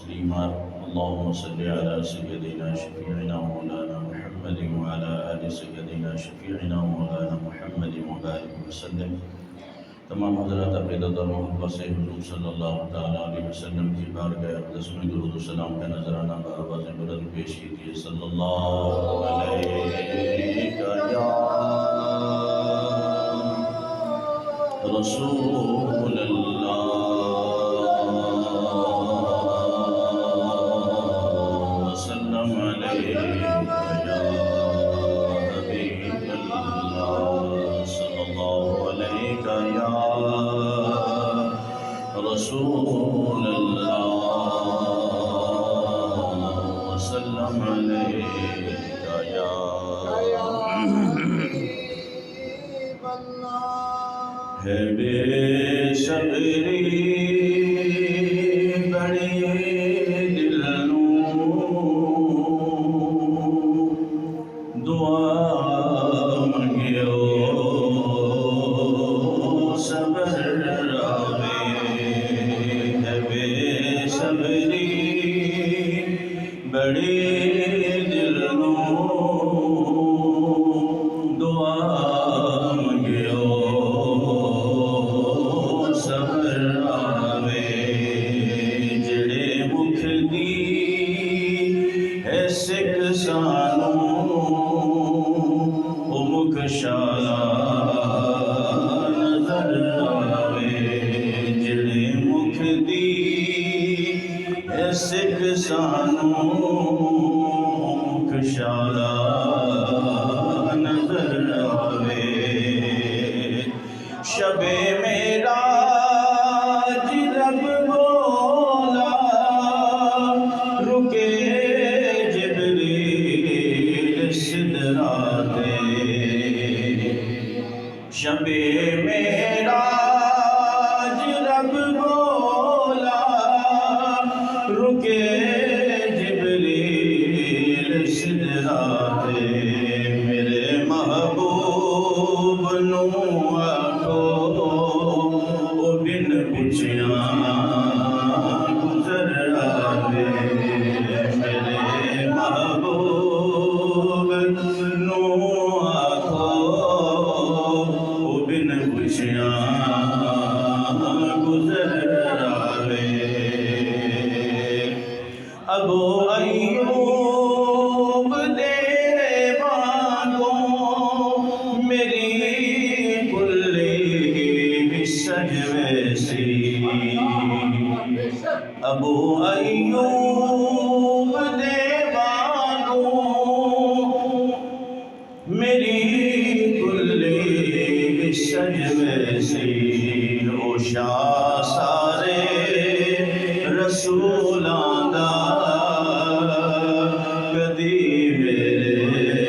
تسليما. اللهم صل على سيدنا شفيعنا مولانا محمد وعلى آل سيدنا شفيعنا مولانا محمد وبارك وسلم. تمام حضرات عقیدت اور محبت سے حضور صلی اللہ تعالیٰ علیہ وسلم کی بارگاہ اقدس میں درود و سلام کا نذرانہ بآواز بلند پیش کیجیے. صلی اللہ علیہ یا رسول اللہ، وسلم علیہ یا حبیب اللہ، صلی اللہ علیہ یا رسول اللہ، وسلم علیہ یا ہے بے صبری بڑی دل دعا منگیو صبر آوے. ہے بے صبری بڑی دل دعا منگیو صبر آوے. جڑے مکھ دی ہے سکھ سانوں او مکھ شالا نظر آوے. جڑے مکھ دی ہے سکھ سانوں مکھ شالا نظر آوے. شب معراج رب بولا رکے جبریل سدراتے. شب معراج رب بولا رکے جبریل سدراتے. میرے محبوب نو آکھو او بن پچھیاں گزر آوے. میرے محبوب نو آکھو او بن پچھیاں گزر آوے. ابو ایوب دے وانگوں میری کلی بھی سجوے سی. ابو ایوب دے وانگوں میری کلی بھی سجوے سی. او شاہ سارے رسولاں دا کدی میرے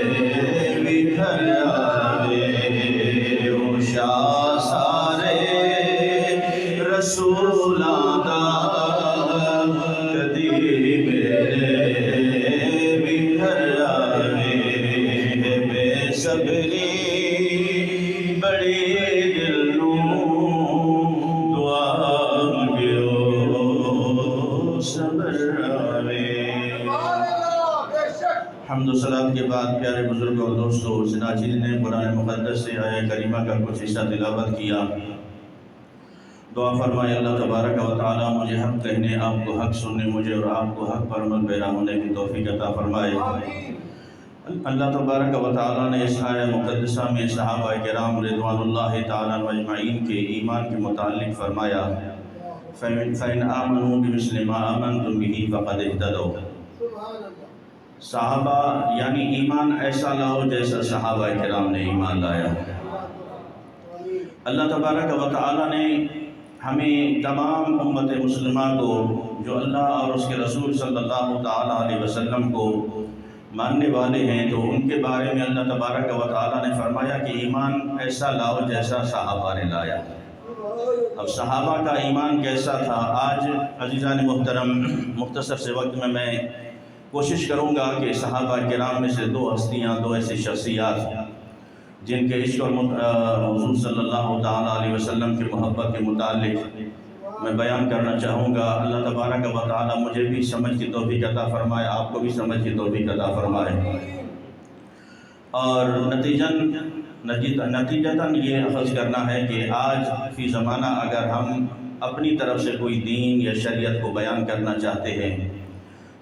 بھی گھر آوے. او شاہ سارے رسولاں دا کدی میرے بھی گھر آوے. ہے بے صبری بڑی دل دعا منگیو صبر آوے. حمد و صلاۃ کے بعد پیارے بزرگ اور دوستو، سناچیز نے قرآن مقدس سے آیہ کریمہ کا کچھ حصہ تلاوت کیا. دعا فرمائے اللہ تبارک و تعالی مجھے حق کہنے، آپ کو حق سننے، مجھے اور آپ کو حق پر عمل پیرا ہونے کی توفیق عطا فرمائے. اللہ تبارک و تعالی نے اس آیہ مقدسہ میں صحابہ کرام رضوان اللہ تعالی اجمعین کے ایمان کے متعلق فرمایا فَإِنْ آمَنُوا بِمِثْلِ مَا آمَنْتُمْ بِهِ فَقَدِ اهْتَدَوْا. صحابہ یعنی ایمان ایسا لاؤ جیسا صحابہ کرام نے ایمان لایا. اللہ تبارک و تعالی نے ہمیں تمام امت مسلمہ کو جو اللہ اور اس کے رسول صلی اللہ تعالی علیہ وسلم کو ماننے والے ہیں، تو ان کے بارے میں اللہ تبارک و تعالی نے فرمایا کہ ایمان ایسا لاؤ جیسا صحابہ نے لایا. اب صحابہ کا ایمان کیسا تھا؟ آج عزیزان محترم مختصر سے وقت میں کوشش کروں گا کہ صحابہ کرام میں سے دو ہستیاں، دو ایسی شخصیات جن کے عشق اور حضور صلی اللہ تعالیٰ علیہ وسلم کی محبت کے متعلق میں بیان کرنا چاہوں گا۔ اللہ تبارک و تعالی مجھے بھی سمجھ کی توفیق عطا فرمائے، آپ کو بھی سمجھ کی توفیق عطا فرمائے، اور نتیجتاً یہ اخذ کرنا ہے کہ آج فی زمانہ اگر ہم اپنی طرف سے کوئی دین یا شریعت کو بیان کرنا چاہتے ہیں،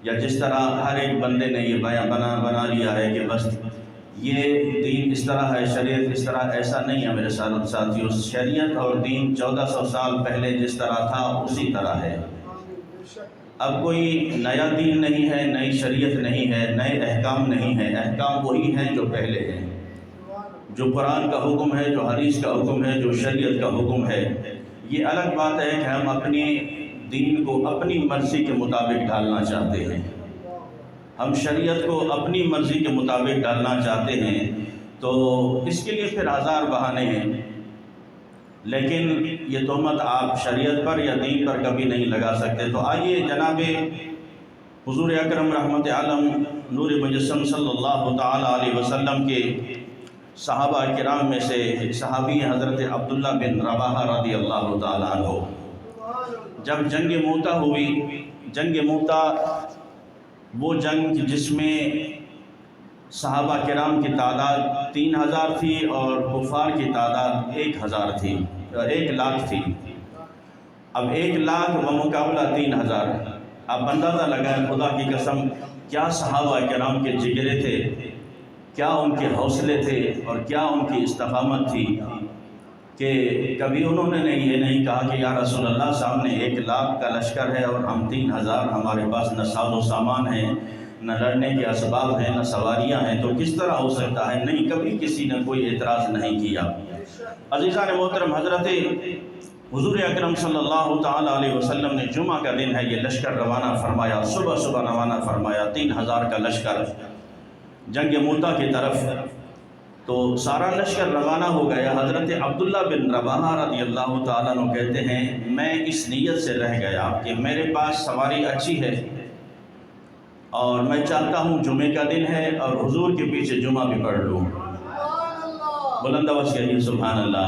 یا جس طرح ہر ایک بندے نے یہ بنا لیا ہے کہ بس یہ دین اس طرح ہے، شریعت اس طرح، ایسا نہیں ہے میرے ساتھیوں۔ شریعت اور دین 1400 سال پہلے جس طرح تھا اسی طرح ہے۔ اب کوئی نیا دین نہیں ہے، نئی شریعت نہیں ہے، نئے احکام نہیں ہے، احکام وہی ہیں جو پہلے ہیں۔ جو قرآن کا حکم ہے، جو حدیث کا حکم ہے، جو شریعت کا حکم ہے، یہ الگ بات ہے کہ ہم اپنی دین کو اپنی مرضی کے مطابق ڈالنا چاہتے ہیں، ہم شریعت کو اپنی مرضی کے مطابق ڈالنا چاہتے ہیں، تو اس کے لیے پھر ہزار بہانے ہیں، لیکن یہ تہمت آپ شریعت پر یا دین پر کبھی نہیں لگا سکتے۔ تو آئیے جناب حضور اکرم رحمت عالم نور مجسم صلی اللہ تعالی علیہ وسلم کے صحابہ کرام میں سے ایک صحابی حضرت عبداللہ بن رواحہ رضی اللہ تعالیٰ عنہ، جب جنگ موتا ہوئی، جنگ موتا وہ جنگ جس میں صحابہ کرام کی تعداد 3000 تھی اور کفار کی تعداد 1000 تھی، 1,00,000 تھی۔ اب 1,00,000 بمقابلہ 3000، آپ اندازہ لگائیں، خدا کی قسم کیا صحابہ کرام کے جگرے تھے، کیا ان کے حوصلے تھے، اور کیا ان کی استقامت تھی کہ کبھی انہوں نے یہ نہیں کہا کہ یا رسول اللہ سامنے 1,00,000 کا لشکر ہے اور ہم 3000، ہمارے پاس نہ ساز و سامان ہیں، نہ لڑنے کے اسباب ہیں، نہ سواریاں ہیں، تو کس طرح ہو سکتا ہے؟ نہیں، کبھی کسی نے کوئی اعتراض نہیں کیا۔ عزیزان محترم، حضرت حضور اکرم صلی اللہ تعالی علیہ وسلم نے جمعہ کا دن ہے، یہ لشکر روانہ فرمایا، صبح صبح روانہ فرمایا، 3000 کا لشکر جنگ موتا کی طرف۔ تو سارا لشکر روانہ ہو گیا۔ حضرت عبداللہ بن رواحہ رضی اللہ تعالیٰ عنہ کہتے ہیں میں اس نیت سے رہ گیا کہ میرے پاس سواری اچھی ہے اور میں چاہتا ہوں جمعے کا دن ہے اور حضور کے پیچھے جمعہ بھی پڑھ لوں۔ بلند آواز سے کہیے سبحان اللہ۔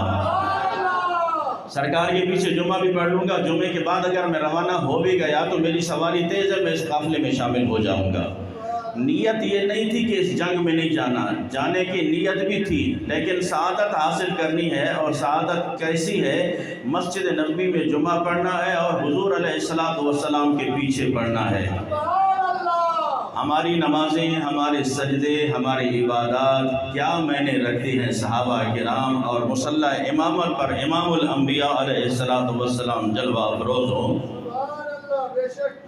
سرکار کے پیچھے جمعہ بھی پڑھ لوں گا، جمعے کے بعد اگر میں روانہ ہو بھی گیا تو میری سواری تیز ہے، میں اس قافلے میں شامل ہو جاؤں گا۔ نیت یہ نہیں تھی کہ اس جنگ میں نہیں جانا، جانے کی نیت بھی تھی، لیکن سعادت حاصل کرنی ہے، اور سعادت کیسی ہے؟ مسجد نبوی میں جمعہ پڑھنا ہے اور حضور علیہ السلام کے پیچھے پڑھنا ہے۔ ہماری نمازیں، ہمارے سجدے، ہماری عبادات کیا میں نے رکھتی ہیں صحابہ کرام، اور مصلی امامت پر امام الانبیاء علیہ السلام جلوہ افروز ہوں۔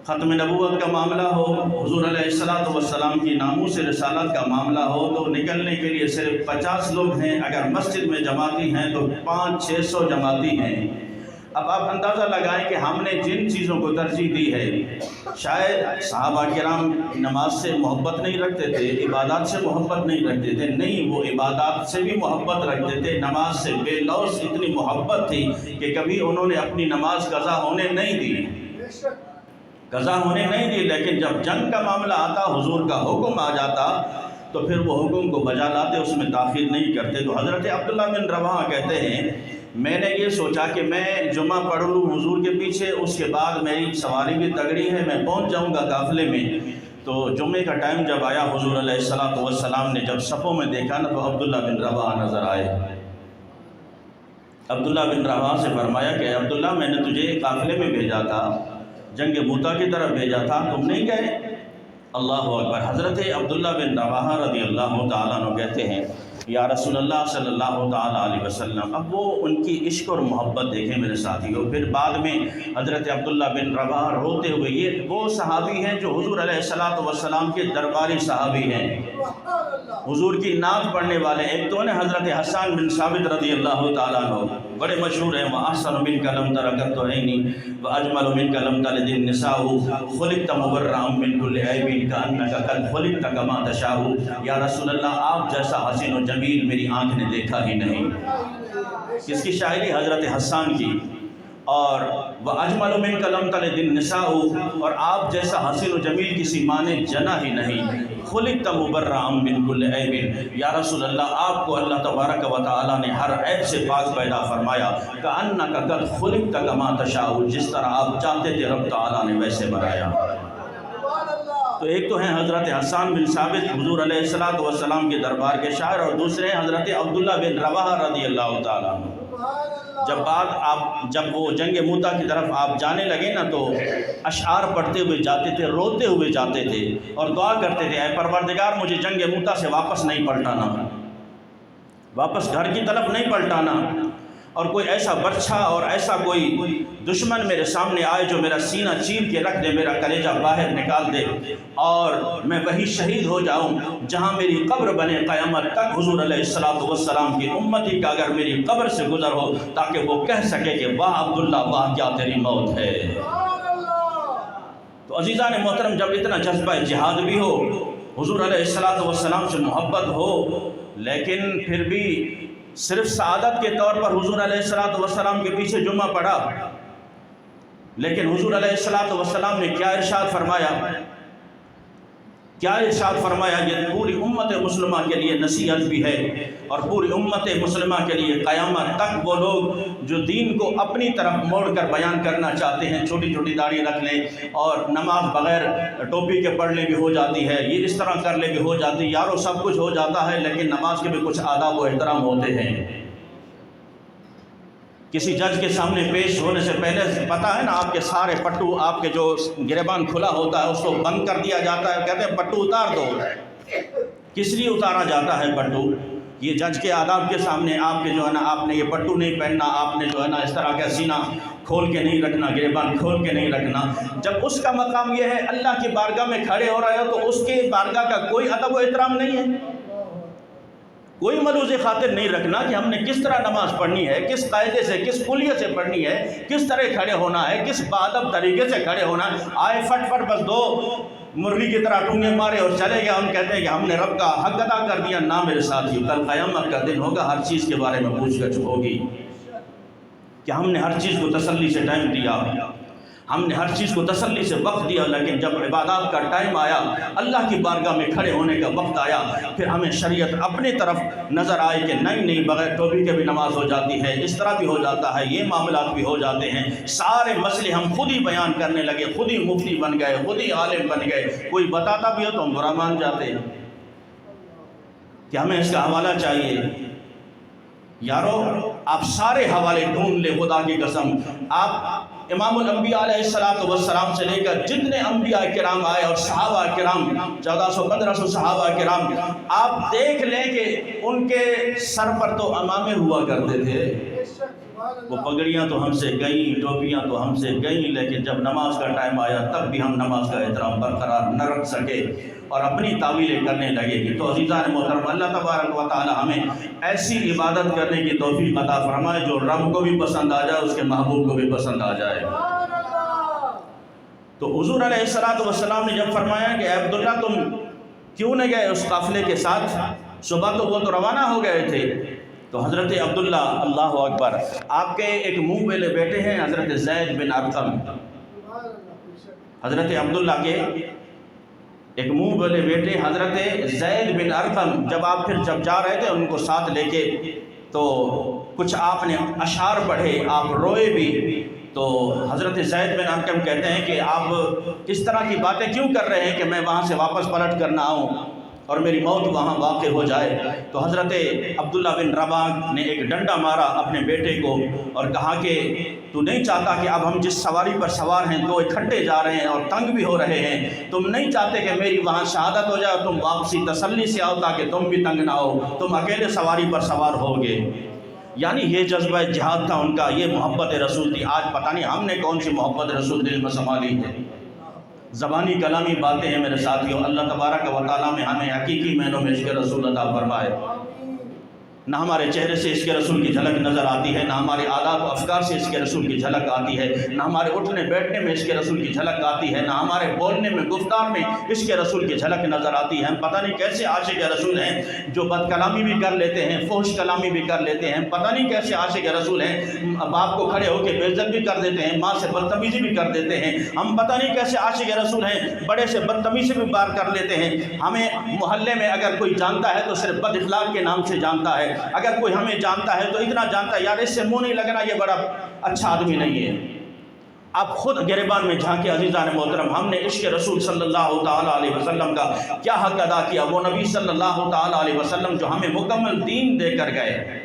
ختم نبوت کا معاملہ ہو، حضور علیہ السلام کی ناموس رسالت کا معاملہ ہو، تو نکلنے کے لیے صرف 50 لوگ ہیں، اگر مسجد میں جماعتی ہیں تو 500-600 جماعتی ہیں۔ اب آپ اندازہ لگائیں کہ ہم نے جن چیزوں کو ترجیح دی ہے، شاید صحابہ کرام نماز سے محبت نہیں رکھتے تھے، عبادات سے محبت نہیں رکھتے تھے، نہیں، وہ عبادات سے بھی محبت رکھتے تھے، نماز سے بے لوث اتنی محبت تھی کہ کبھی انہوں نے اپنی نماز قضا ہونے نہیں دی، لیکن جب جنگ کا معاملہ آتا، حضور کا حکم آ جاتا، تو پھر وہ حکم کو بجا لاتے، اس میں تاخیر نہیں کرتے۔ تو حضرت عبداللہ بن رواحہ کہتے ہیں میں نے یہ سوچا کہ میں جمعہ پڑھ لوں حضور کے پیچھے، اس کے بعد میری سواری بھی تگڑی ہے، میں پہنچ جاؤں گا قافلے میں۔ تو جمعے کا ٹائم جب آیا، حضور علیہ السلام نے جب صفوں میں دیکھا نا، تو عبداللہ بن رواحہ نظر آئے۔ عبداللہ بن رواحہ سے فرمایا کہ عبداللہ میں نے تجھے قافلے میں بھیجا تھا، جنگ موتا کی طرف بھیجا تھا، تم نہیں گئے؟ اللہ اکبر۔ حضرت عبداللہ بن رواحہ رضی اللہ تعالیٰ عنہ کہتے ہیں یا رسول اللہ صلی اللہ تعالیٰ علیہ وسلم، اب وہ ان کی عشق اور محبت دیکھیں میرے ساتھیوں۔ پھر بعد میں حضرت عبداللہ بن رواحہ روتے ہوئے، یہ وہ صحابی ہیں جو حضور علیہ السلام کے درباری صحابی ہیں، حضور کی نعت پڑھنے والے۔ ایک تو نے حضرت حسان بن ثابت رضی اللہ تعالیٰ عنہ، بڑے مشہور ہیں، وَأَحْسَنُ مِنْكَ لَمْ تَرَ قَطُّ عَيْنِي وَأَجْمَلُ مِنْكَ لَمْ تَلِدِ النِّسَاءُ خُلِقْتَ مُبَرَّأً مِنْ كُلِّ عَيْبٍ كَأَنَّكَ قَدْ خُلِقْتَ كَمَا تَشَاءُ۔ یا رسول اللہ آپ جیسا حسین و جمیل میری آنکھ نے دیکھا ہی نہیں۔ کس کی شاعری؟ حضرت حسان کی۔ اور وَأَجْمَلُ مِنْكَ لَمْ تَلِدِ النِّسَاءُ، اور آپ جیسا حسین و جمیل کسی ماں نے جنا ہی نہیں، خُلِقْتَ مُبَرَّأً مِنْ كُلِّ عَیْبٍ، یا رسول اللہ آپ کو اللہ تبارک و تعالیٰ نے ہر عیب سے پاک پیدا فرمایا، كَأَنَّكَ قَدْ خُلِقْتَ كَمَا تَشَاءُ، جس طرح آپ چاہتے تھے رب تعالیٰ نے ویسے بنایا۔ تو ایک تو ہیں حضرت حسان بن ثابت حضور علیہ السلام کے دربار کے شاعر، اور دوسرے ہیں حضرت عبداللہ بن رواحہ رضی اللہ تعالیٰ عنہ۔ جب وہ جنگ موتا کی طرف آپ جانے لگے نا تو اشعار پڑھتے ہوئے جاتے تھے، روتے ہوئے جاتے تھے اور دعا کرتے تھے، اے پروردگار مجھے جنگ موتا سے واپس نہیں پلٹانا، واپس گھر کی طرف نہیں پلٹانا، اور کوئی ایسا برچھا اور ایسا کوئی دشمن میرے سامنے آئے جو میرا سینہ چیر کے رکھ دے، میرا کلیجہ باہر نکال دے، اور میں وہی شہید ہو جاؤں جہاں میری قبر بنے قیامت تک حضور علیہ السلام کی امتی کا اگر میری قبر سے گزر ہو، تاکہ وہ کہہ سکے کہ واہ عبداللہ واہ کیا تیری موت ہے۔ تو عزیزان محترم، جب اتنا جذبہ جہاد بھی ہو، حضور علیہ السلام سے محبت ہو، لیکن پھر بھی صرف سعادت کے طور پر حضور علیہ السلام کے پیچھے جمعہ پڑا، لیکن حضور علیہ السلام نے کیا ارشاد فرمایا، یہ پوری امت مسلمہ کے لیے نصیحت بھی ہے، اور پوری امت مسلمہ کے لیے قیامت تک وہ لوگ جو دین کو اپنی طرف موڑ کر بیان کرنا چاہتے ہیں، چھوٹی چھوٹی داڑھی رکھ لیں اور نماز بغیر ٹوپی کے پڑھ لے بھی ہو جاتی ہے، یہ اس طرح کر لے بھی ہو جاتی ہے، یارو سب کچھ ہو جاتا ہے، لیکن نماز کے بھی کچھ آداب و احترام ہوتے ہیں۔ کسی جج کے سامنے پیش ہونے سے پہلے پتہ ہے نا، آپ کے سارے پٹو، آپ کے جو گریبان کھلا ہوتا ہے اس کو بند کر دیا جاتا ہے، کہتے ہیں پٹو اتار دو۔ کس لیے اتارا جاتا ہے پٹو؟ یہ جج کے آداب کے سامنے آپ کے جو ہے نا، آپ نے یہ پٹو نہیں پہننا، آپ نے جو ہے نا اس طرح کا سینہ کھول کے نہیں رکھنا، گریبان کھول کے نہیں رکھنا۔ جب اس کا مقام یہ ہے اللہ کی بارگاہ میں کھڑے ہو رہے ہو تو اس کے بارگاہ کا کوئی ادب و احترام نہیں ہے، کوئی ملوز خاطر نہیں رکھنا کہ ہم نے کس طرح نماز پڑھنی ہے، کس قاعدے سے، کس کلیے سے پڑھنی ہے، کس طرح کھڑے ہونا ہے، کس باادب طریقے سے کھڑے ہونا ہے۔ آئے فٹ بس دو مرغی کی طرح ٹونگے مارے اور چلے گئے، ہم کہتے ہیں کہ ہم نے رب کا حق ادا کر دیا۔ نہ میرے ساتھی، کل قیامت کا دن ہوگا، ہر چیز کے بارے میں پوچھ گچھ ہوگی کہ ہم نے ہر چیز کو تسلی سے ٹائم دیا، ہم نے ہر چیز کو تسلی سے وقت دیا، لیکن جب عبادات کا ٹائم آیا، اللہ کی بارگاہ میں کھڑے ہونے کا وقت آیا، پھر ہمیں شریعت اپنی طرف نظر آئی کہ نہیں بغیر ٹوپی کے بھی نماز ہو جاتی ہے، اس طرح بھی ہو جاتا ہے، یہ معاملات بھی ہو جاتے ہیں۔ سارے مسئلے ہم خود ہی بیان کرنے لگے، خود ہی مفتی بن گئے، خود ہی عالم بن گئے، کوئی بتاتا بھی ہو تو ہم برا مان جاتے کہ ہمیں اس کا حوالہ چاہیے۔ یارو آپ سارے حوالے ڈھونڈ لے، خدا کی قسم، آپ امام الانبیاء علیہ السلام سے لے کر جتنے انبیاء کرام آئے اور صحابہ کرام 1400-1500 صحابہ کرام، آپ دیکھ لیں کہ ان کے سر پر تو عمامے ہوا کرتے تھے، وہ پگڑیاں تو ہم سے گئیں، ٹوپیاں تو ہم سے گئیں، لیکن جب نماز کا ٹائم آیا تب بھی ہم نماز کا احترام برقرار نہ رکھ سکے اور اپنی تعویلیں کرنے لگے گی۔ تو عزیزان محترم، اللہ تبارک و تعالی ہمیں ایسی عبادت کرنے کی توفیق عطا فرمائے جو رب کو بھی پسند آ جائے، اس کے محبوب کو بھی پسند آ جائے۔ تو حضور علیہ السلام نے جب فرمایا کہ اے عبداللہ تم کیوں نہ گئے اس قافلے کے ساتھ، صبح تو وہ تو روانہ ہو گئے تھے، تو حضرت عبداللہ، اللہ اکبر، آپ کے ایک منہ والے بیٹے ہیں حضرت زید بن ارقم، حضرت عبداللہ کے ایک منہ والے بیٹے حضرت زید بن ارقم، جب جا رہے تھے ان کو ساتھ لے کے، تو کچھ آپ نے اشعار پڑھے، آپ روئے بھی، تو حضرت زید بن ارقم کہتے ہیں کہ آپ اس طرح کی باتیں کیوں کر رہے ہیں کہ میں وہاں سے واپس پلٹ کر نہ آؤں اور میری موت وہاں واقع ہو جائے۔ تو حضرت عبداللہ بن رواحہ نے ایک ڈنڈا مارا اپنے بیٹے کو اور کہا کہ تو نہیں چاہتا کہ اب ہم جس سواری پر سوار ہیں دو اکٹھے جا رہے ہیں اور تنگ بھی ہو رہے ہیں، تم نہیں چاہتے کہ میری وہاں شہادت ہو جائے، تم واپسی تسلی سے آؤ تاکہ تم بھی تنگ نہ ہو، تم اکیلے سواری پر سوار ہوگے۔ یعنی یہ جذبہ جہاد تھا ان کا، یہ محبت رسول تھی۔ آج پتہ نہیں ہم نے کون سی محبت رسول دل میں سنبھالی ہے، زبانی کلامی باتیں ہیں میرے ساتھیوں۔ اللہ تبارک و تعالیٰ میں ہمیں حقیقی معنوں میں عشق رسول عطا فرمائے۔ نہ ہمارے چہرے سے عشق رسول کی جھلک نظر آتی ہے، نہ ہمارے عادات و افکار سے عشق رسول کی جھلک آتی ہے، نہ ہمارے اٹھنے بیٹھنے میں عشق رسول کی جھلک آتی ہے، نہ ہمارے بولنے میں گفتار میں عشق رسول کی جھلک نظر آتی ہے۔ ہم پتہ نہیں کیسے عاشق رسول ہیں جو بد کلامی بھی کر لیتے ہیں، فحش کلامی بھی کر لیتے ہیں، پتہ نہیں کیسے عاشق رسول ہیں باپ کو کھڑے ہو کے بے عزت بھی کر دیتے ہیں، ماں سے بدتمیزی بھی کر دیتے ہیں، ہم پتہ نہیں کیسے عاشق رسول ہیں بڑے سے بدتمیزی بھی بار کر لیتے ہیں۔ ہمیں محلے میں اگر کوئی جانتا ہے تو صرف بد اخلاق کے نام سے جانتا ہے، اگر کوئی ہمیں جانتا ہے تو اتنا جانتا ہے یار اس سے منہ نہیں لگنا، یہ بڑا اچھا آدمی نہیں ہے۔ آپ خود گریبان میں جھانکے عزیزان محترم، ہم نے عشق رسول صلی اللہ تعالیٰ علیہ وسلم کا کیا حق ادا کیا؟ وہ نبی صلی اللہ تعالیٰ علیہ وسلم جو ہمیں مکمل دین دے کر گئے،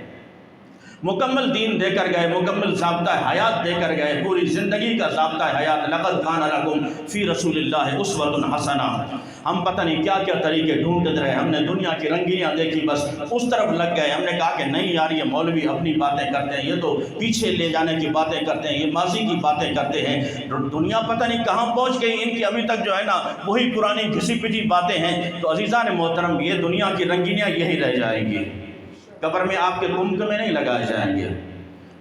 مکمل دین دے کر گئے، مکمل ضابطہ حیات دے کر گئے، پوری زندگی کا ضابطہ حیات۔ لقد کان لکم فی رسول اللہ اسوۃ حسنہ۔ ہم پتہ نہیں کیا کیا طریقے ڈھونڈتے رہے، ہم نے دنیا کی رنگینیاں دیکھی، بس اس طرف لگ گئے۔ ہم نے کہا کہ نہیں یار یہ مولوی اپنی باتیں کرتے ہیں، یہ تو پیچھے لے جانے کی باتیں کرتے ہیں، یہ ماضی کی باتیں کرتے ہیں۔ دنیا پتہ نہیں کہاں پہنچ گئی، ان کی ابھی تک جو ہے نا وہی پرانی گھسی پٹی باتیں ہیں۔ تو عزیزان محترم، یہ دنیا کی رنگینیاں یہی رہ جائیں گی، قبر میں آپ کے کمکمے میں نہیں لگائے جائیں گے۔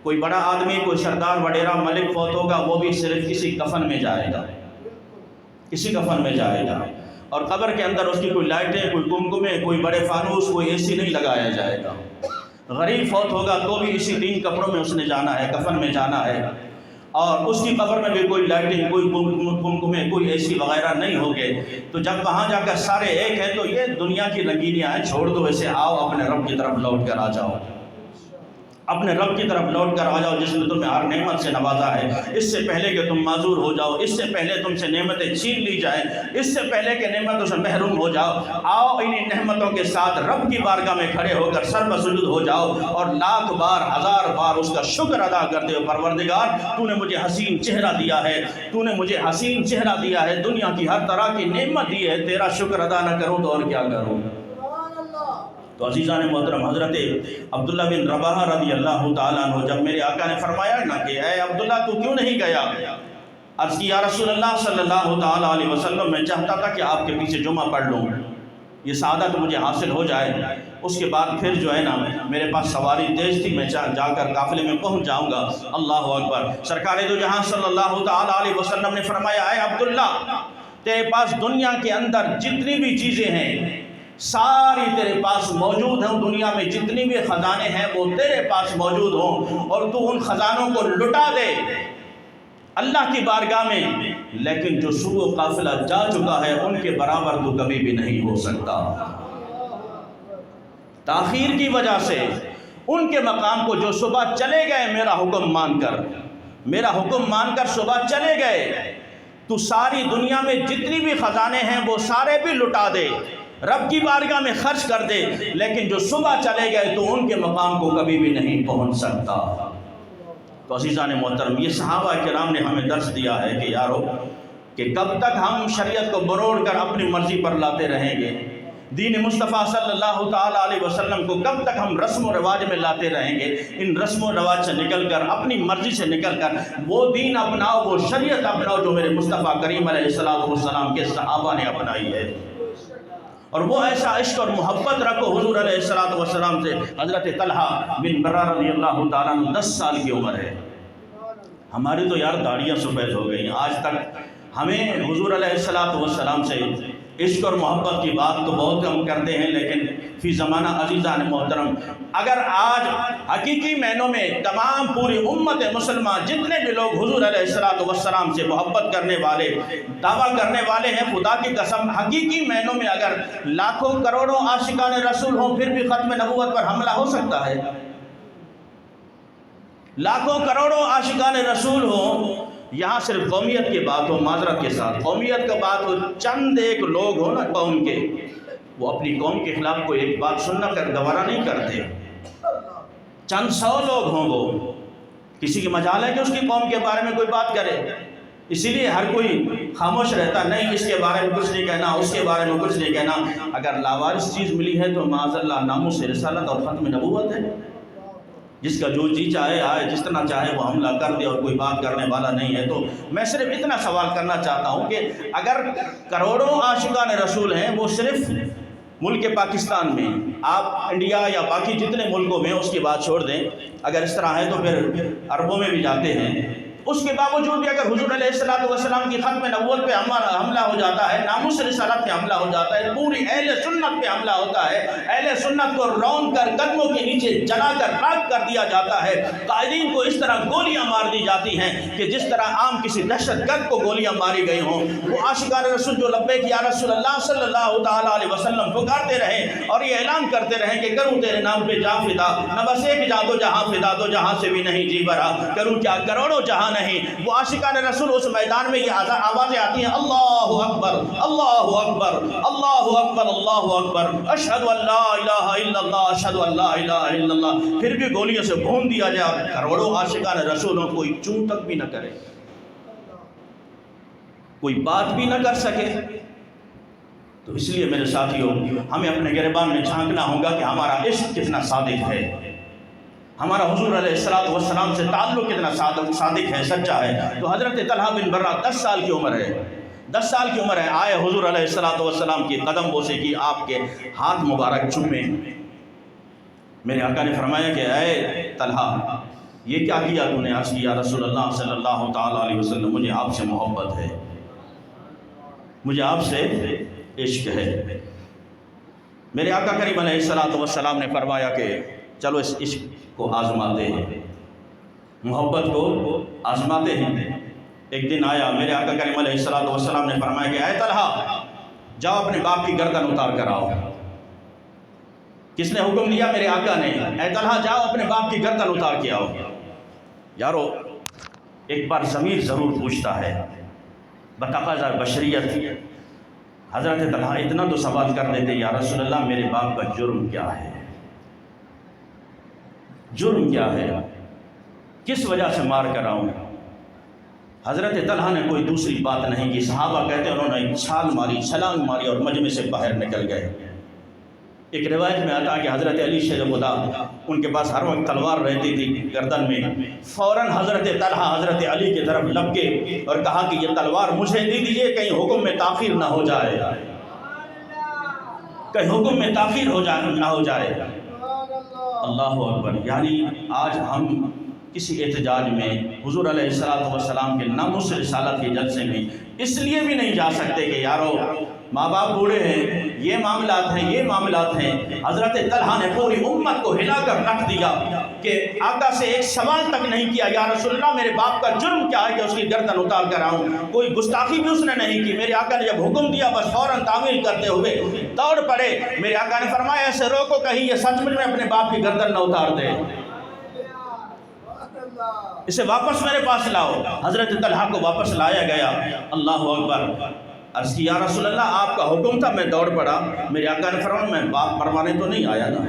کوئی بڑا آدمی، کوئی سردار وڈیرا ملک فوت ہوگا، وہ بھی صرف کسی کفن میں جائے گا، کسی کفن میں جائے گا، اور قبر کے اندر اس کی کوئی لائٹیں، کوئی کمکمے، کوئی بڑے فانوس، کوئی اے سی نہیں لگایا جائے گا۔ غریب فوت ہوگا تو بھی اسی 3 کپڑوں میں اس نے جانا ہے، کفن میں جانا ہے، اور اس کی قبر میں بھی کوئی لائٹنگ، کوئی کمکمے، کوئی اے سی وغیرہ نہیں ہوگے۔ تو جب وہاں جا کر سارے ایک ہیں تو یہ دنیا کی رنگینیاں ہیں، چھوڑ دو اسے، آؤ اپنے رب کی طرف لوٹ کر آ جاؤ، اپنے رب کی طرف لوٹ کر آ جاؤ جس نے تمہیں ہر نعمت سے نوازا ہے۔ اس سے پہلے کہ تم معذور ہو جاؤ، اس سے پہلے تم سے نعمتیں چھین لی جائیں، اس سے پہلے کہ نعمتوں سے محروم ہو جاؤ، آؤ انہی نعمتوں کے ساتھ رب کی بارگاہ میں کھڑے ہو کر سر بسجود ہو جاؤ اور لاکھ بار، ہزار بار اس کا شکر ادا کرتے ہو۔ پروردگار تو نے مجھے حسین چہرہ دیا ہے، تو نے مجھے حسین چہرہ دیا ہے، دنیا کی ہر طرح کی نعمت دی ہے، تیرا شکر ادا نہ کروں تو اور کیا کروں؟ تو عزیزان محترم، حضرت عبداللہ بن رواحہ رضی اللہ تعالیٰ عنہ جب میرے آقا نے فرمایا نا کہ اے عبداللہ تو کیوں نہیں گیا، عرض کی یا رسول اللہ صلی اللہ تعالیٰ علیہ وسلم میں چاہتا تھا کہ آپ کے پیچھے جمعہ پڑھ لوں، یہ سعادت مجھے حاصل ہو جائے، اس کے بعد پھر جو ہے نا میرے پاس سواری تیز تھی، میں جا کر قافلے میں پہنچ جاؤں گا۔ اللہ اکبر۔ سرکار دو جہاں صلی اللہ تعالیٰ علیہ وسلم نے فرمایا اے عبداللہ تیرے پاس دنیا کے اندر جتنی بھی چیزیں ہیں ساری تیرے پاس موجود ہیں، دنیا میں جتنی بھی خزانے ہیں وہ تیرے پاس موجود ہوں، اور تو ان خزانوں کو لٹا دے اللہ کی بارگاہ میں، لیکن جو صبح قافلہ جا چکا ہے ان کے برابر تو کبھی بھی نہیں ہو سکتا۔ تاخیر کی وجہ سے ان کے مقام کو جو صبح چلے گئے میرا حکم مان کر صبح چلے گئے، تو ساری دنیا میں جتنی بھی خزانے ہیں وہ سارے بھی لٹا دے، رب کی بارگاہ میں خرچ کر دے، لیکن جو صبح چلے گئے تو ان کے مقام کو کبھی بھی نہیں پہنچ سکتا۔ تو عزیزان محترم، یہ صحابہ کرام نے ہمیں درس دیا ہے کہ یارو کہ کب تک ہم شریعت کو بروڑ کر اپنی مرضی پر لاتے رہیں گے، دین مصطفیٰ صلی اللہ تعالیٰ علیہ وسلم کو کب تک ہم رسم و رواج میں لاتے رہیں گے، ان رسم و رواج سے نکل کر اپنی مرضی سے نکل کر وہ دین اپناؤ، وہ شریعت اپناؤ جو میرے مصطفیٰ کریم علیہ السلام کے صحابہ نے اپنائی ہے، اور وہ ایسا عشق اور محبت رکھو حضور علیہ السلام سے۔ حضرت طلحہ بن برہ رضی اللہ تعالیٰ عنہ 10 سال کی عمر ہے، ہماری تو یار داڑیاں سفید ہو گئی ہیں، آج تک ہمیں حضور علیہ السلام سے عشق اور محبت کی بات تو بہت کم کرتے ہیں، لیکن فی زمانہ عزیزان محترم اگر آج حقیقی معنوں میں تمام پوری امت مسلمہ جتنے بھی لوگ حضور علیہ السلام سے محبت کرنے والے، دعویٰ کرنے والے ہیں، خدا کی قسم حقیقی معنوں میں اگر لاکھوں کروڑوں عاشقان رسول ہوں پھر بھی ختم نبوت پر حملہ ہو سکتا ہے؟ لاکھوں کروڑوں عاشقان رسول ہوں، یہاں صرف قومیت کی بات ہو، معذرت کے ساتھ قومیت کا بات ہو، چند ایک لوگ ہو نا قوم کے، وہ اپنی قوم کے خلاف کوئی ایک بات سننا کر گوارا نہیں کرتے، چند 100 لوگ ہوں، وہ کسی کی مجال ہے کہ اس کی قوم کے بارے میں کوئی بات کرے، اسی لیے ہر کوئی خاموش رہتا، نہیں اس کے بارے میں کچھ نہیں کہنا، اس کے بارے میں کچھ نہیں کہنا۔ اگر لاوارث چیز ملی ہے تو معاذ اللہ ناموس رسالت اور ختم نبوت ہے، جس کا جو جی چاہے آئے، جس طرح چاہے وہ حملہ کر دے اور کوئی بات کرنے والا نہیں ہے۔ تو میں صرف اتنا سوال کرنا چاہتا ہوں کہ اگر کروڑوں عاشقان رسول ہیں وہ صرف ملک پاکستان میں، آپ انڈیا یا باقی جتنے ملکوں میں اس کی بات چھوڑ دیں، اگر اس طرح ہے تو پھر عربوں میں بھی جاتے ہیں، اس کے باوجود بھی اگر حضور علیہ السلام کی ختم نبوت پہ حملہ ہو جاتا ہے، ناموس رسالت پہ حملہ ہو جاتا ہے، پوری اہل سنت پہ حملہ ہوتا ہے، اہل سنت کو رون کر قدموں کے نیچے جلا کر راکھ کر دیا جاتا ہے، قائدین کو اس طرح گولیاں مار دی جاتی ہیں کہ جس طرح عام کسی دہشت گرد کو گولیاں ماری گئی ہوں، وہ عاشقان رسول جو لبیک یا رسول اللہ صلی اللہ تعالیٰ علیہ وسلم پکارتے رہے اور یہ اعلان کرتے رہے کہ کروں تیرے نام پہ جاں فدا، نہ بس ایک جاں دو جہاں فدا، دو جہاں سے بھی نہیں جی بھرا، کروں کیا کروڑوں جہاں نہیں، وہ عاشقان رسول اس میدان میں یہ آوازیں آتی ہیں، اللہ اکبر اللہ اکبر اللہ اکبر اللہ اکبر، اشہد ان لا الہ الا اللہ اشہد ان لا الہ الا اللہ، پھر بھی گولیوں سے بھون دیا جائے، کروڑوں عاشقان رسولوں کوئی چوں تک بھی نہ کرے، کوئی بات بھی نہ کر سکے۔ تو اس لیے میرے ساتھیوں، ہمیں اپنے گریبان میں جھانکنا ہوگا کہ ہمارا عشق کتنا صادق ہے، ہمارا حضور علیہ السلام سے تعلق کتنا صادق ہے، سچا ہے۔ تو حضرت طلحہ بن برہ 10 سال کی عمر ہے، 10 سال کی عمر ہے، آئے حضور علیہ السلام کی قدم بوسے کی، آپ کے ہاتھ مبارک چومے۔ میرے آقا نے فرمایا کہ اے طلحہ، یہ کیا کیا تو نے؟ عرض کیا رسول اللہ صلی اللہ تعالیٰ علیہ وسلم، مجھے آپ سے محبت ہے، مجھے آپ سے عشق ہے۔ میرے آقا کریم علیہ السلام نے فرمایا کہ چلو اس عشق کو آزماتے ہیں، محبت کو آزماتے ہیں۔ ایک دن آیا، میرے آقا کریم علیہ السلام نے فرمایا کہ اے طلحہ، جاؤ اپنے باپ کی گردن اتار کر آؤ۔ کس نے حکم دیا؟ میرے آقا نے۔ اے طلحہ جاؤ اپنے باپ کی گردن اتار کے آؤ۔ یارو، ایک بار ضمیر ضرور پوچھتا ہے، بتقاضۂ بشریت حضرت طلحہ اتنا تو سوال کر لیتے، یا رسول اللہ میرے باپ کا جرم کیا ہے؟ جرم کیا ہے؟ کس وجہ سے مار کر آؤں؟ حضرت طلحہ نے کوئی دوسری بات نہیں کی، صحابہ کہتے ہیں انہوں نے چھال ماری، چھلانگ ماری اور مجمع سے باہر نکل گئے۔ ایک روایت میں آتا ہے کہ حضرت علی شیر خدا، ان کے پاس ہر وقت تلوار رہتی تھی گردن میں، فوراً حضرت طلحہ حضرت علی کی طرف لپکے اور کہا کہ یہ تلوار مجھے دے دیجئے، کہیں حکم میں تاخیر نہ ہو جائے، کہیں حکم میں تاخیر نہ ہو جائے۔ اللہ اکبر۔ یعنی آج ہم کسی احتجاج میں حضور علیہ السلام کے ناموس رسالت کے جلسے میں اس لیے بھی نہیں جا سکتے کہ یارو ماں باپ بوڑھے ہیں، یہ معاملات ہیں، یہ معاملات ہیں۔ حضرت طلحہ نے پوری امت کو ہلا کر رکھ دیا کہ آقا سے ایک سوال تک نہیں کیا، یا رسول اللہ میرے باپ کا جرم کیا ہے کہ اس کی گردن اتار کر آؤں؟ کوئی گستاخی بھی اس نے نہیں کی۔ میرے آقا نے جب حکم دیا بس فوراً تعمیل کرتے ہوئے دوڑ پڑے۔ میرے آقا نے فرمایا اسے روکو، کہیں یہ سچ میں اپنے باپ کی گردن نہ اتار دے، اسے واپس میرے پاس لاؤ۔ حضرت طلحہ کو واپس لایا گیا۔ اللہ اکبر۔ عرض کی یا رسول اللہ آپ کا حکم تھا، میں دوڑ پڑا۔ میرے آقا نے فرمایا میں باپ مروانے تو نہیں آیا نا،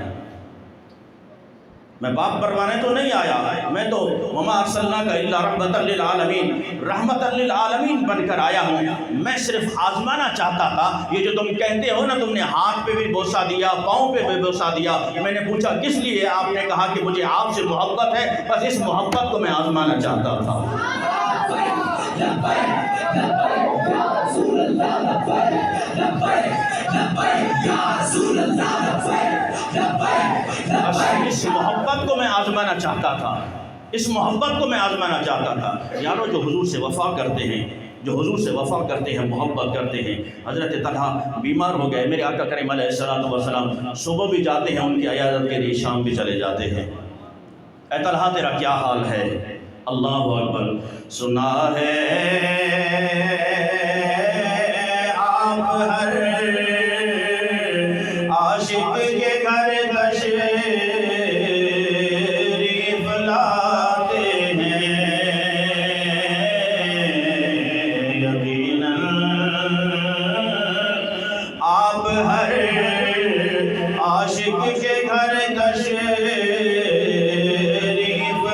میں باپ مروانے تو نہیں آیا، میں تو وما ارسلناک الا رحمۃ للعالمین، رحمۃ للعالمین بن کر آیا ہوں۔ میں صرف آزمانا چاہتا تھا، یہ جو تم کہتے ہو نا، تم نے ہاتھ پہ بھی بوسا دیا، پاؤں پہ بھی بوسا دیا، میں نے پوچھا کس لیے؟ آپ نے کہا کہ مجھے آپ سے محبت ہے، بس اس محبت کو میں آزمانا چاہتا تھا۔ اس محبت کو میں آزمانا چاہتا تھا، اس محبت کو میں آزمانا چاہتا تھا۔ یارو جو حضور سے وفا کرتے ہیں، جو حضور سے وفا کرتے ہیں، محبت کرتے ہیں۔ حضرت طلحہ بیمار ہو گئے، میرے آقا کریم علیہ السلام صبح بھی جاتے ہیں ان کی عیادت کے لیے، شام بھی چلے جاتے ہیں۔ اے طلحہ تیرا کیا حال ہے؟ اللہ اکبر۔ سنا ہے آپ ہر عاشق کے گھر تشریف لاتے ہیں، یقیناً آپ ہر عاشق کے گھر تشریف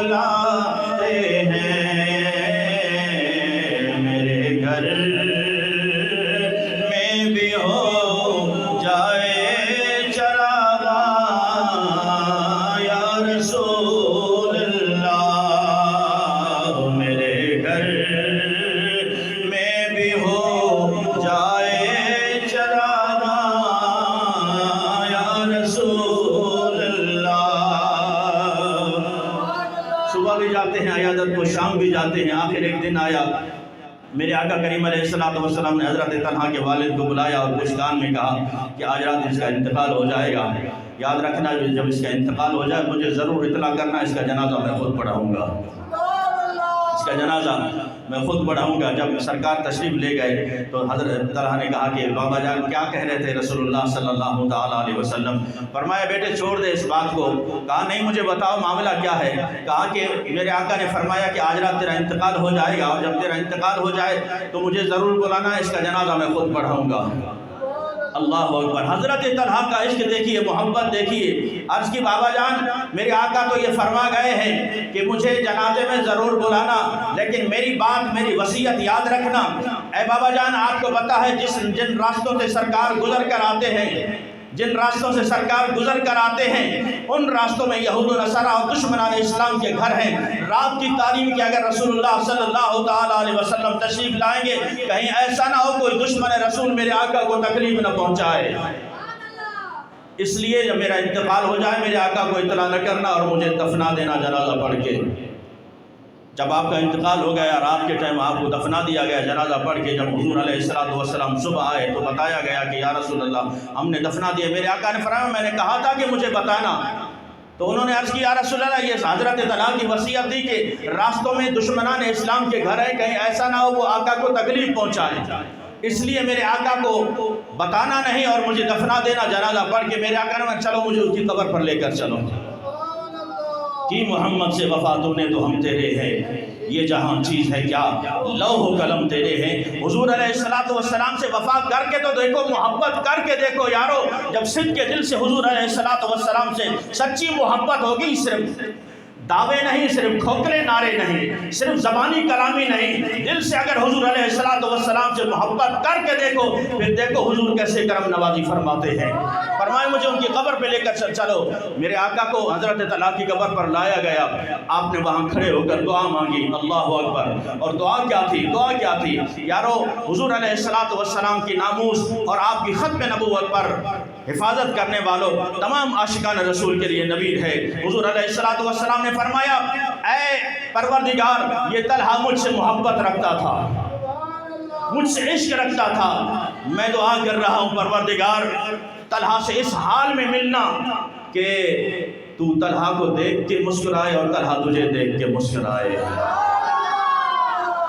لاتے ہیں۔ میرے گھر میں بھی ہو جائے چراغاں یا رسول اللہ، میرے گھر میں بھی ہو جائے چراغاں حضرت وہ شام بھی جاتے ہیں۔ آخر ایک دن آیا، میرے آقا کریم علیہ السلام نے حضرت طلحہ کے والد کو بلایا اور کچھ کان میں کہا کہ آج رات اس کا انتقال ہو جائے گا، یاد رکھنا جب اس کا انتقال ہو جائے مجھے ضرور اطلاع کرنا، اس کا جنازہ میں خود پڑھاؤں گا، اس کا جنازہ میں خود پڑھاؤں گا۔ جب سرکار تشریف لے گئے تو حضرت طلحہ نے کہا کہ بابا جان کیا کہہ رہے تھے رسول اللہ صلی اللہ تعالیٰ علیہ وسلم؟ فرمایا بیٹے چھوڑ دے اس بات کو۔ کہا نہیں مجھے بتاؤ معاملہ کیا ہے؟ کہا کہ میرے آقا نے فرمایا کہ آج رات تیرا انتقال ہو جائے گا، اور جب تیرا انتقال ہو جائے تو مجھے ضرور بلانا، اس کا جنازہ میں خود پڑھاؤں گا۔ اللہ اکبر! حضرت طلحہ کا عشق دیکھیے، محبت دیکھیے۔ عرض کی بابا جان میرے آقا تو یہ فرما گئے ہیں کہ مجھے جنازے میں ضرور بلانا، لیکن میری بات، میری وصیت یاد رکھنا۔ اے بابا جان آپ کو پتہ ہے جن راستوں سے سرکار گزر کر آتے ہیں، جن راستوں سے سرکار گزر کر آتے ہیں ان راستوں میں یہود و نصارہ اور دشمنان اسلام کے گھر ہیں۔ رات کی تعلیم کہ اگر رسول اللہ صلی اللہ تعالیٰ علیہ وسلم تشریف لائیں گے کہیں ایسا نہ ہو کوئی دشمن رسول میرے آقا کو تکلیف نہ پہنچائے، اس لیے جب میرا انتقال ہو جائے میرے آقا کو اطلاع نہ کرنا اور مجھے دفنا دینا جنازہ پڑھ کے۔ جب آپ کا انتقال ہو گیا، رات کے ٹائم آپ کو دفنا دیا گیا جنازہ پڑھ کے، جب حضور علیہ السلام صبح آئے تو بتایا گیا کہ یا رسول اللہ ہم نے دفنا دیا۔ میرے آقا نے فرمایا میں نے کہا تھا کہ مجھے بتانا، تو انہوں نے عرض کی یا رسول اللہ یہ حضرت طلحہ کی وصیت تھی کہ راستوں میں دشمنان اسلام کے گھر ہیں، کہیں ایسا نہ ہو وہ آقا کو تکلیف پہنچائے، اس لیے میرے آقا کو بتانا نہیں اور مجھے دفنا دینا جنازہ پڑھ کے۔ میرے آقا نے چلو مجھے اس کی قبر پر لے کر چلو۔ کی محمد سے وفا تو نے تو ہم تیرے ہیں، یہ جہاں چیز ہے کیا لوح و قلم تیرے ہیں۔ حضور علیہ السلام سے وفا کر کے تو دیکھو، محبت کر کے دیکھو یارو۔ جب صدق کے دل سے حضور علیہ السلام سے سچی محبت ہوگی، صرف دعوے نہیں، صرف کھوکھلے نعرے نہیں، صرف زبانی کلامی نہیں، دل سے اگر حضور علیہ السلام سے محبت کر کے دیکھو، پھر دیکھو حضور کیسے کرم نوازی فرماتے ہیں۔ فرمائے مجھے ان کی قبر پہ لے کر چلو۔ میرے آقا کو حضرت طلحہ کی قبر پر لایا گیا، آپ نے وہاں کھڑے ہو کر دعا مانگی، اللہ اکبر۔ اور دعا کیا تھی؟ دعا کیا تھی یارو؟ حضور علیہ السلام کی ناموس اور آپ کی ختم نبوت پر حفاظت کرنے والوں تمام عاشقان رسول کے لیے نوید ہے۔ حضور علیہ السلام نے فرمایا اے پروردگار یہ طلحہ مجھ سے محبت رکھتا تھا، مجھ سے عشق رکھتا تھا، میں دعا کر رہا ہوں پروردگار طلحہ سے اس حال میں ملنا کہ تو طلحہ کو دیکھ کے مسکرائے اور طلحہ تجھے دیکھ کے مسکرائے،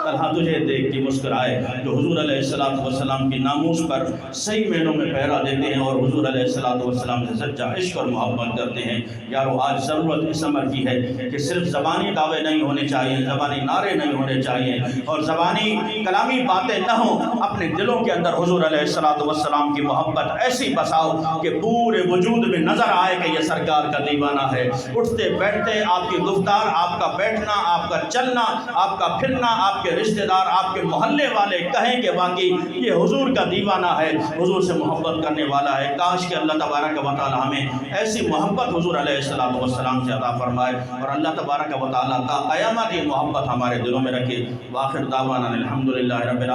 طلحہ تجھے دیکھ کے مسکرائے، جو حضور علیہ السلام کی ناموس پر صحیح معنوں میں پہرا دیتے ہیں اور حضور علیہ السلام سے سچا عشق اور محبت کرتے ہیں۔ یارو آج ضرورت اس امر کی ہے کہ صرف زبانی دعوے نہیں ہونے چاہیے، زبانی نعرے نہیں ہونے چاہیے اور زبانی کلامی باتیں نہ ہوں، اپنے دلوں کے اندر حضور علیہ السلام کی محبت ایسی بساؤ کہ پورے وجود میں نظر آئے کہ یہ سرکار کا دیوانہ ہے۔ اٹھتے بیٹھتے آپ کی گفتار، آپ کا بیٹھنا، آپ کا چلنا، آپ کا پھرنا، آپ کے رشتہ دار، آپ کے محلے والے کہیں کہ واقعی یہ حضور کا دیوانہ ہے، حضور سے محبت کرنے والا ہے۔ کاش کہ اللہ تبارک و تعالی ہمیں ایسی محبت حضور علیہ السلام سے عطا فرمائے اور اللہ تبارک و تعالی تا قیامت یہ محبت ہمارے دلوں میں رکھے۔ وآخر دعوانا الحمدللہ رب العالمین۔